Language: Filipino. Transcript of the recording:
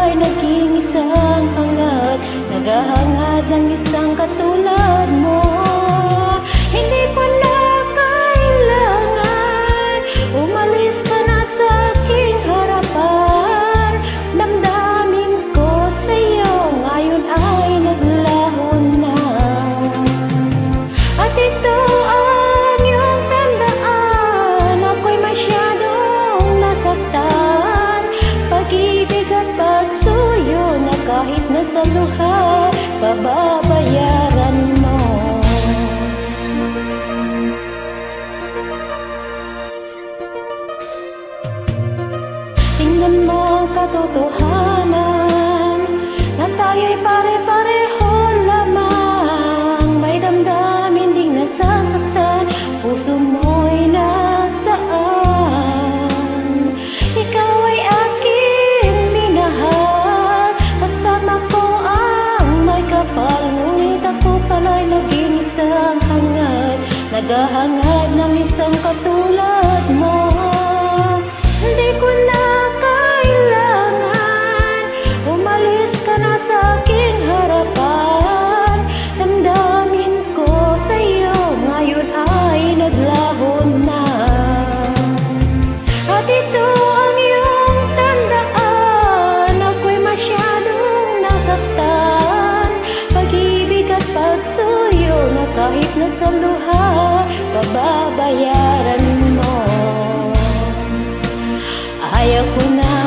ay naging isang hangad, naghahangad ng isang katulad mo. Hindi ko na kailangan, umalis ka na sa aking harapan. Damdamin ko sa'yo ngayon ay naglaho na. At ito ang iyong tandaan, ako'y masyadong nasaktan. Pag-ibig at pagsuyo na kahit nasa luha, pababayaran mo. Tingnan mo ang katotohanan na tayo'y pare-pareho lamang. May damdamin ding nasasaktan, puso mo'y nasaan. Ikaw ay aking minahal, kasama ko ang may kapal. Ngunit ako pala'y naging isang hangad, naghahangad ng isang katulad mo. Hindi ko na kailangan, umalis ka na sa aking harapan. Damdamin ko sa'yo ngayon ay naglaho na. At ito ang iyong tandaan, ako'y masyadong nasaktan. Pag-ibig at pagsuyo na kahit nasa luha, pababayaran mo. Ayaw ko na